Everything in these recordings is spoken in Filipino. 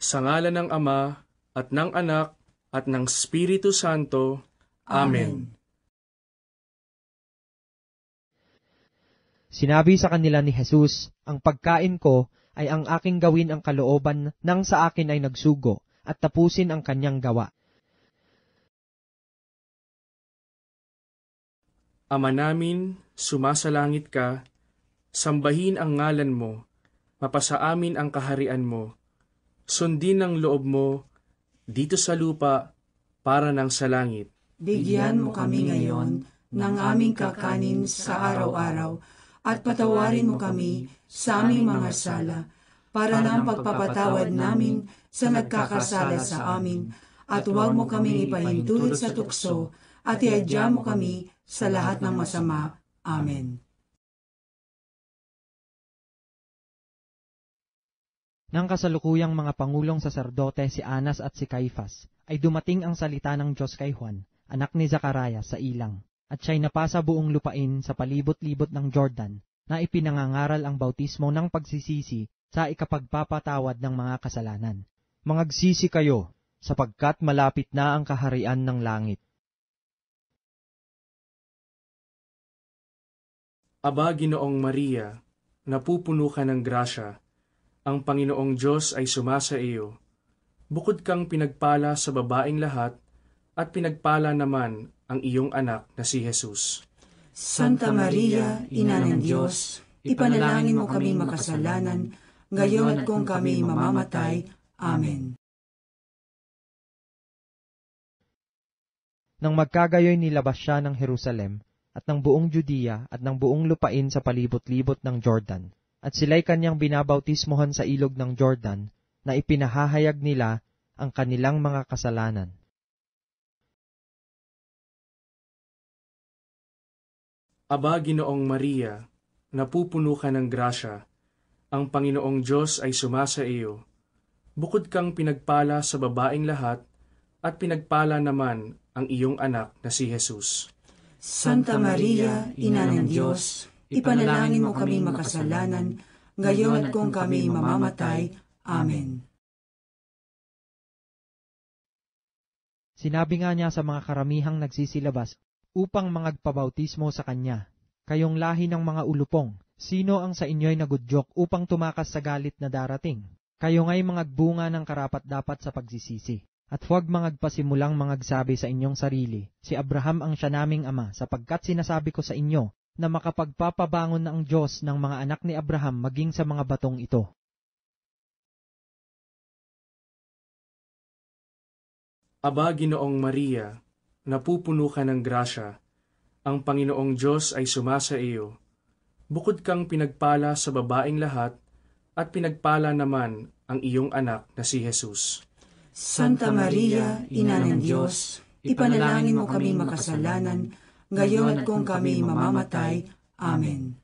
Sa ngalan ng Ama, at ng Anak, at ng Espiritu Santo. Amen. Sinabi sa kanila ni Jesus, ang pagkain ko ay ang aking gawin ang kalooban nang sa akin ay nagsugo, at tapusin ang kanyang gawa. Ama namin, sumasalangit ka, sambahin ang ngalan mo, mapasa amin ang kaharian mo, sundin ang loob mo, dito sa lupa, para ng sa langit. Bigyan mo kami ngayon ng aming kakanin sa araw-araw, at patawarin mo kami sa aming mga sala, para ng pagpapatawad namin sa nagkakasala sa amin, at huwag mo kaming ipahintulot sa tukso, at iadya mo kami sa lahat ng masama. Amen. Nang kasalukuyang mga pangulong saserdote si Anas at si Caifas, ay dumating ang salita ng Diyos kay Juan, anak ni Zacarias, sa ilang, at siya'y napasa buong lupain sa palibot-libot ng Jordan, na ipinangangaral ang bautismo ng pagsisisi sa ikapagpapatawad ng mga kasalanan. Mangagsisi kayo, sapagkat malapit na ang kaharian ng langit. Aba, Ginoong Maria, napupuno ka ng grasya, ang Panginoong Diyos ay sumasa iyo. Bukod kang pinagpala sa babaeng lahat, at pinagpala naman ang iyong anak na si Jesus. Santa Maria, Ina ng Diyos, ipanalangin mo kami makasalanan, ngayon at kung kami mamamatay. Amen. Nang magkagayoy nilabas siya ng Jerusalem, at ng buong Judea, at ng buong lupain sa palibot-libot ng Jordan, at sila'y kanyang binabautismohan sa ilog ng Jordan, na ipinahahayag nila ang kanilang mga kasalanan. Aba, Ginoong Maria, napupuno ka ng grasya, ang Panginoong Diyos ay sumasa iyo. Bukod kang pinagpala sa babaeng lahat, at pinagpala naman ang iyong anak na si Jesus. Santa Maria, Ina ng Diyos, ipanalangin mo kami makasalanan, ngayon at kung kami mamamatay. Amen. Sinabi nga niya sa mga karamihang nagsisilabas, upang mangagpabautismo sa kanya, kayong lahi ng mga ulupong, sino ang sa inyo'y nagudyok upang tumakas sa galit na darating? Kayo nga'y mangagbunga ng karapat-dapat sa pagsisisi. At huwag mangagpasimulang mangagsabi sa inyong sarili, si Abraham ang siya naming ama, sapagkat sinasabi ko sa inyo, na makapagpapabangon na ang Diyos ng mga anak ni Abraham maging sa mga batong ito. Aba, Ginoong Maria, napupuno ka ng grasya, ang Panginoong Diyos ay sumasa iyo. Bukod kang pinagpala sa babaeng lahat, at pinagpala naman ang iyong anak na si Jesus. Santa Maria, Ina ng Diyos, ipanalangin mo kami makasalanan, ngayon at kung kami mamamatay. Amen.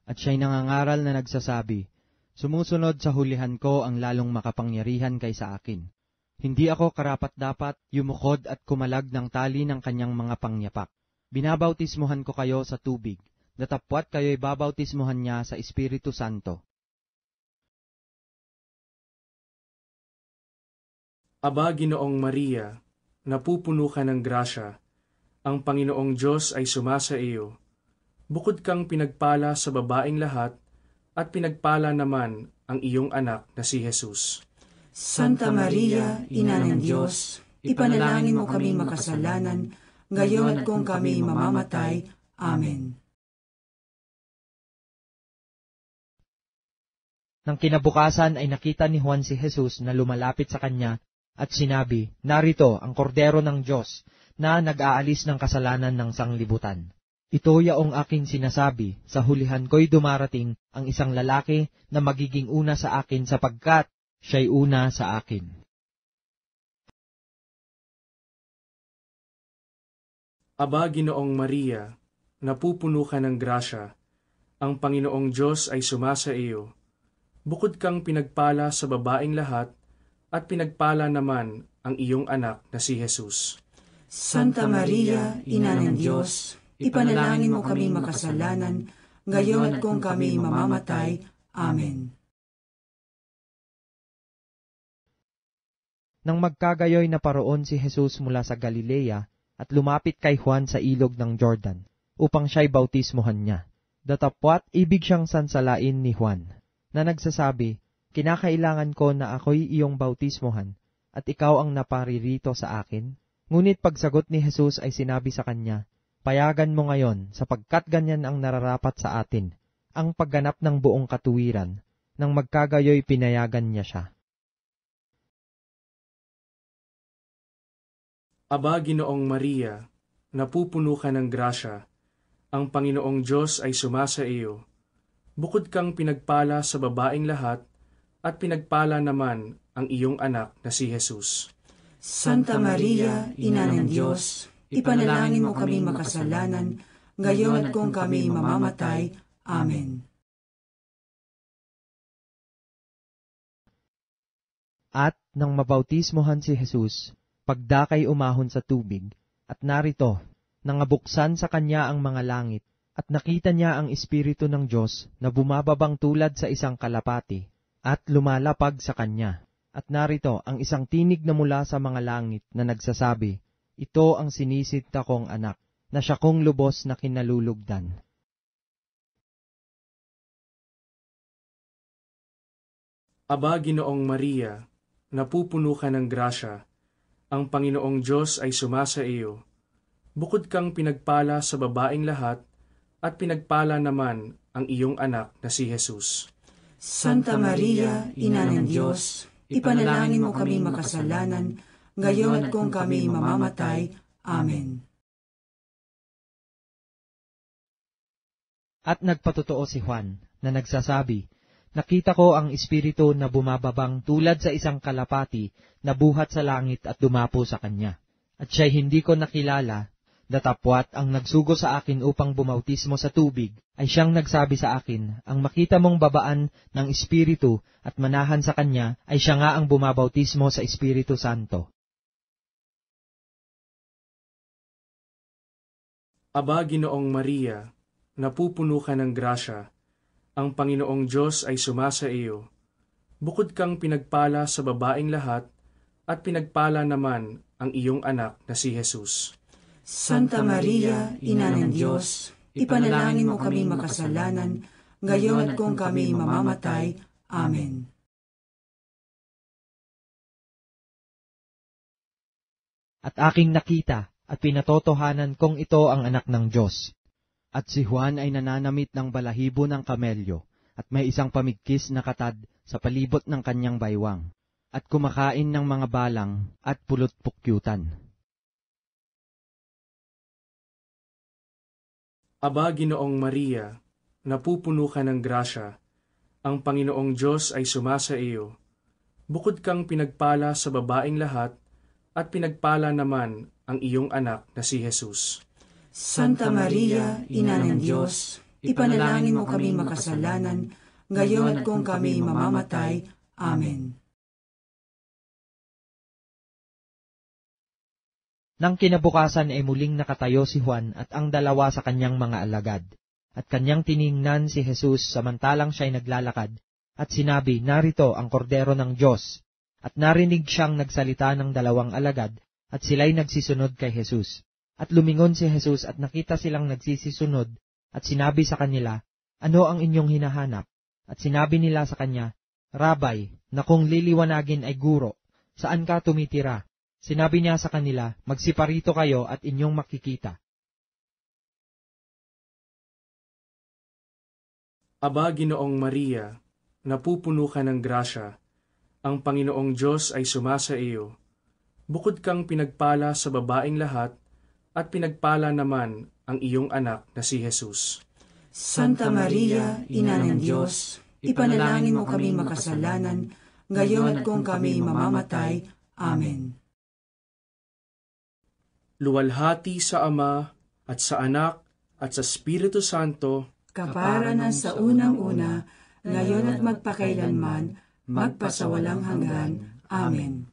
At siya'y nangangaral na nagsasabi, sumusunod sa hulihan ko ang lalong makapangyarihan kaysa akin. Hindi ako karapat-dapat yumukod at kumalag ng tali ng kanyang mga pangyapak. Binabautismuhan ko kayo sa tubig, datapwat kayo'y babautismuhan niya sa Espiritu Santo. Aba, Ginoong Maria, napupuno ka ng grasya, ang Panginoong Diyos ay sumasa iyo. Bukod kang pinagpala sa babaeng lahat, at pinagpala naman ang iyong anak na si Jesus. Santa Maria, Ina ng Diyos, ipanalangin mo kami makasalanan, ngayon at kung kami mamamatay. Amen. Nang kinabukasan ay nakita ni Juan si Jesus na lumalapit sa kanya, at sinabi, narito ang kordero ng Diyos na nag-aalis ng kasalanan ng sanglibutan. Ito yaong aking sinasabi, sa hulihan ko'y dumarating ang isang lalaki na magiging una sa akin sapagkat siya'y una sa akin. Aba, Ginoong Maria, napupuno ka ng grasya, ang Panginoong Diyos ay sumasa iyo. Bukod kang pinagpala sa babaeng lahat, at pinagpala naman ang iyong anak na si Jesus. Santa Maria, Ina ng Diyos, ipanalangin mo kami makasalanan, ngayon at kung kami mamamatay. Amen. Nang magkagayoy na paroon si Jesus mula sa Galilea at lumapit kay Juan sa ilog ng Jordan upang siya'y bautismohan niya. Datapwat ibig siyang sansalain ni Juan, na nagsasabi, "Kinakailangan ko na ako'y iyong bautismohan at ikaw ang naparirito sa akin?" Ngunit pagsagot ni Jesus ay sinabi sa kanya, "Payagan mo ngayon sapagkat ganyan ang nararapat sa atin, ang pagganap ng buong katuwiran." Nang magkagayoy pinayagan niya siya. Aba, Ginoong Maria, napupuno ka ng grasya, ang Panginoong Diyos ay sumasa iyo. Bukod kang pinagpala sa babaeng lahat, at pinagpala naman ang iyong anak na si Jesus. Santa Maria, Ina ng Diyos, ipanalangin mo kami makasalanan, ngayon at kung kami mamamatay. Amen. At nang mabautismohan si Jesus, pagdakay umahon sa tubig, at narito, nangabuksan sa kanya ang mga langit, at nakita niya ang Espiritu ng Diyos na bumababang tulad sa isang kalapati, at lumalapag sa kanya. At narito ang isang tinig na mula sa mga langit na nagsasabi, "Ito ang sinisinta kong anak, na siya kong lubos na kinalulugdan." Aba, Ginoong Maria, napupuno ka ng grasya, ang Panginoong Diyos ay sumasa iyo. Bukod kang pinagpala sa babaeng lahat, at pinagpala naman ang iyong anak na si Jesus. Santa Maria, Ina ng Diyos, ipanalangin mo kami makasalanan, ngayon at kung kami mamamatay. Amen. At nagpatotoo si Juan, na nagsasabi, "Nakita ko ang Espiritu na bumababang tulad sa isang kalapati na buhat sa langit at dumapo sa kanya. At siya'y hindi ko nakilala, datapwat ang nagsugo sa akin upang bumautismo sa tubig, ay siyang nagsabi sa akin, ang makita mong babaan ng Espiritu at manahan sa kanya, ay siya nga ang bumabautismo sa Espiritu Santo." Aba, Ginoong Maria, napupuno ka ng grasya, ang Panginoong Diyos ay sumasa iyo. Bukod kang pinagpala sa babaeng lahat, at pinagpala naman ang iyong anak na si Jesus. Santa Maria, Ina ng Diyos, ipanalangin mo kami makasalanan, ngayon at kung kami mamamatay. Amen. At aking nakita, at pinatotohanan kong ito ang anak ng Diyos. At si Juan ay nananamit ng balahibo ng kamelyo, at may isang pamigkis na katad sa palibot ng kanyang baywang, at kumakain ng mga balang at pulot-pukyutan. Aba, Ginoong Maria, napupuno ka ng grasya, ang Panginoong Diyos ay sumasa iyo. Bukod kang pinagpala sa babaeng lahat, at pinagpala naman ang iyong anak na si Jesus. Santa Maria, Ina ng Diyos, ipanalangin mo kami makasalanan, ngayon at kung kami mamamatay. Amen. Nang kinabukasan ay muling nakatayo si Juan at ang dalawa sa kanyang mga alagad, at kanyang tiningnan si Jesus samantalang siya'y naglalakad, at sinabi, "Narito ang kordero ng Diyos." At narinig siyang nagsalita ng dalawang alagad, at sila'y nagsisunod kay Jesus. At lumingon si Jesus at nakita silang nagsisisunod, at sinabi sa kanila, "Ano ang inyong hinahanap?" At sinabi nila sa kanya, "Rabay, na kung liliwanagin ay guro, saan ka tumitira?" Sinabi niya sa kanila, "Magsiparito kayo at inyong makikita." Aba, Ginoong Maria, napupuno ka ng grasya, ang Panginoong Diyos ay sumasa iyo. Bukod kang pinagpala sa babaeng lahat, at pinagpala naman ang iyong anak na si Jesus. Santa Maria, Ina ng Diyos, ipanalangin mo kami makasalanan, ngayon at kung kami mamamatay. Amen. Luwalhati sa Ama, at sa Anak, at sa Espiritu Santo, Kapara na sa unang-una, ngayon at magpakailanman, magpasawalang hanggan. Amen.